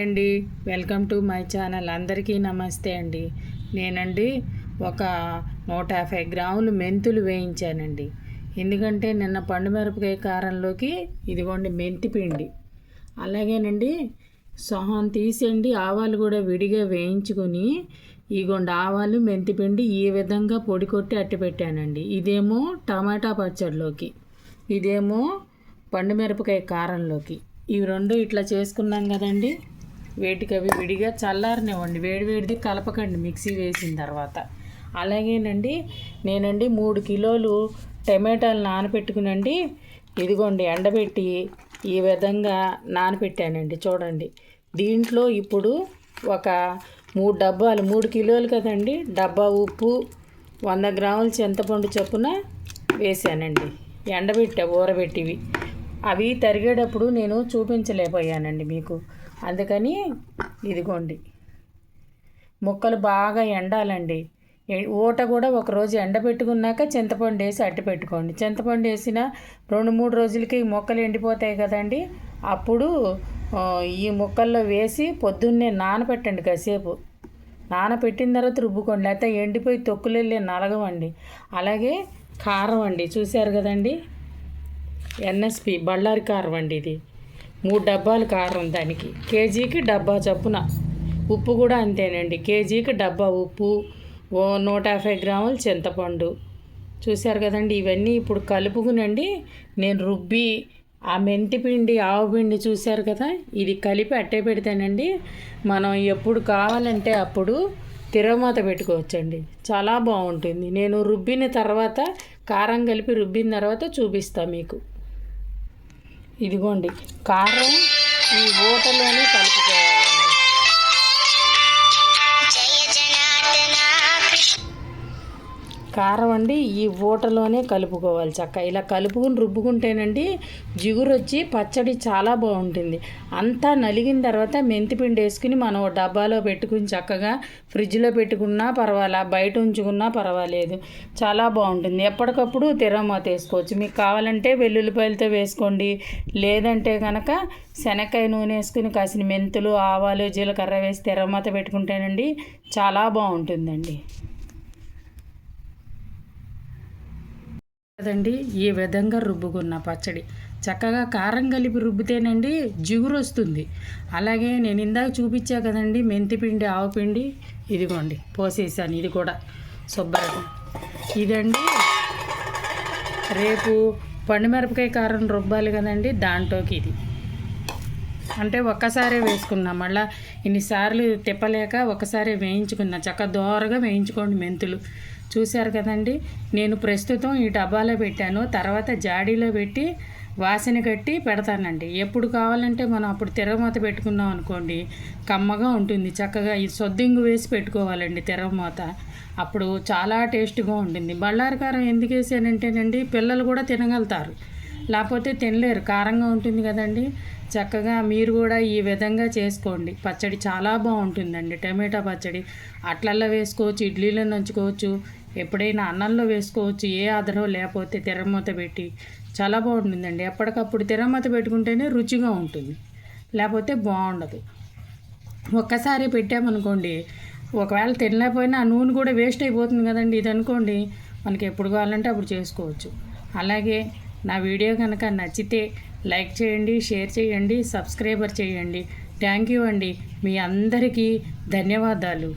అండి welcome to my channel. అందరికీ నమస్తే అండి. నేనండి ఒక 150 గ్రాములు మెంతులు వేయించానండి. ఎందుకంటే నిన్న పండుమిరపకాయ కారంలోకి ఇదిగోండి మెంతి పిండి, అలాగేనండి సొహం తీసేయండి ఆవాలు కూడా విడిగా వేయించుకొని ఇగోండి ఆవాలు మెంతి పిండి ఈ విధంగా పొడి కొట్టి అట్టి పెట్టానండి. ఇదేమో టమాటా పచ్చడిలోకి, ఇదేమో పండుమిరపకాయ కారంలోకి. ఇవి రెండు ఇట్లా చేసుకున్నాం కదండి. వేటికి అవి విడిగా చల్లారనివ్వండి, వేడివేడిది కలపకండి మిక్సీ వేసిన తర్వాత. అలాగేనండి నేనండి 3 కిలోలు టమాటాలు నానబెట్టుకునండి ఇదిగోండి ఎండబెట్టి ఈ విధంగా నానబెట్టానండి. చూడండి, దీంట్లో ఇప్పుడు ఒక 3 డబ్బాలు, 3 కిలోలు కదండి, డబ్బా ఉప్పు, 100 గ్రాముల చింతపండు చొప్పున వేసానండి. ఎండబెట్టా ఊరబెట్టివి. అవి తరిగేటప్పుడు నేను చూపించలేకపోయానండి మీకు, అందుకని ఇదిగోండి ముక్కలు బాగా ఎండాలండి. ఊట కూడా ఒకరోజు ఎండబెట్టుకున్నాక చింతపండు వేసి అట్టి పెట్టుకోండి. చింతపండు వేసిన 2-3 రోజులకి మొక్కలు ఎండిపోతాయి కదండి. అప్పుడు ఈ ముక్కల్లో వేసి పొద్దున్నే నానబెట్టండి. కాసేపు నానబెట్టిన తర్వాత రుబ్బుకోండి, లేకపోతే ఎండిపోయి తొక్కులెళ్ళి నలగవండి. అలాగే కారం అండి, చూశారు కదండి, ఎన్ఎస్పి బళ్ళారి కారం అండి. ఇది 3 డబ్బాలు కారం, దానికి కేజీకి డబ్బా చొప్పున. ఉప్పు కూడా అంతేనండి, కేజీకి డబ్బా ఉప్పు, 150 గ్రాములు చింతపండు. చూశారు కదండి. ఇవన్నీ ఇప్పుడు కలుపుకునండి నేను రుబ్బి ఆ మెంతి పిండి ఆవు పిండి చూశారు కదా, ఇది కలిపి అట్టే పెడితేనండి మనం ఎప్పుడు కావాలంటే అప్పుడు తిరగమాత పెట్టుకోవచ్చండి. చాలా బాగుంటుంది. నేను రుబ్బిన తర్వాత కారం కలిపి రుబ్బిన తర్వాత చూపిస్తాను మీకు. ఇదిగోండి కారం ఈ ఊటలోనే కలుపుకోవాలండి. కారం అండి ఈ ఊటలోనే కలుపుకోవాలి. ఇలా కలుపుకుని రుబ్బుకుంటేనండి జిగురు వచ్చి పచ్చడి చాలా బాగుంటుంది. అంతా నలిగిన తర్వాత మెంతిపిండి వేసుకుని మనం డబ్బాలో పెట్టుకుని చక్కగా ఫ్రిడ్జ్లో పెట్టుకున్నా పర్వాలా, బయట ఉంచుకున్నా పర్వాలేదు, చాలా బాగుంటుంది. ఎప్పటికప్పుడు తిరగమాత వేసుకోవచ్చు. మీకు కావాలంటే వెల్లుల్లిపాయలతో వేసుకోండి, లేదంటే కనుక శనక్కాయ నూనె వేసుకుని కాసిన మెంతులు, ఆవాలు, జీలకర్ర వేసి తిరగమాత పెట్టుకుంటేనండి చాలా బాగుంటుందండి. కదండి ఈ విధంగా రుబ్బుకున్న పచ్చడి చక్కగా కారం కలిపి రుబ్బితేనండి జిగురు వస్తుంది. అలాగే నేను ఇందాక చూపించా కదండి మెంతిపిండి, ఆవుపిండి, ఇదిగోండి పోసేసాను. ఇది కూడా శుభ్రంగా ఇదండి. రేపు పండుమిరపకాయ కారం రుబ్బాలి కదండి, దాంట్లోకి ఇది అంటే ఒక్కసారే వేసుకున్నా, మళ్ళీ ఇన్నిసార్లు తిప్పలేక ఒకసారి వేయించుకున్నా. చక్కగా దోరగా వేయించుకోండి మెంతులు. చూశారు కదండి. నేను ప్రస్తుతం ఈ డబ్బాలో పెట్టాను, తర్వాత జాడీలో పెట్టి వాసన కట్టి పెడతానండి. ఎప్పుడు కావాలంటే మనం అప్పుడు తిరగమాత పెట్టుకున్నాం అనుకోండి, కమ్మగా ఉంటుంది. చక్కగా ఈ సొద్దింగు వేసి పెట్టుకోవాలండి తిరగమాత, అప్పుడు చాలా టేస్ట్గా ఉంటుంది. బళ్ళారి కారం ఎందుకు వేసానంటేనండి పిల్లలు కూడా తినగలుగుతారు, లేకపోతే తినలేరు, కారంగా ఉంటుంది కదండి. చక్కగా మీరు కూడా ఈ విధంగా చేసుకోండి. పచ్చడి చాలా బాగుంటుందండి. టమాటా పచ్చడి అట్లల్లో వేసుకోవచ్చు, ఇడ్లీలో నంచుకోవచ్చు, ఎప్పుడైనా అన్నంలో వేసుకోవచ్చు. ఏ ఆధారం లేకపోతే తిరగమాత పెట్టి చాలా బాగుంటుందండి. ఎప్పటికప్పుడు తిరగమాత పెట్టుకుంటేనే రుచిగా ఉంటుంది, లేకపోతే బాగుండదు. ఒక్కసారి పెట్టామనుకోండి, ఒకవేళ తినలేకపోయినా ఆ నూనె కూడా వేస్ట్ అయిపోతుంది కదండి. ఇది అనుకోండి మనకి ఎప్పుడు కావాలంటే అప్పుడు చేసుకోవచ్చు. అలాగే నా వీడియో కనుక నచ్చితే లైక్ చేయండి, షేర్ చేయండి, సబ్స్క్రైబర్ చేయండి. థ్యాంక్ యూ అండి. మీ అందరికీ ధన్యవాదాలు.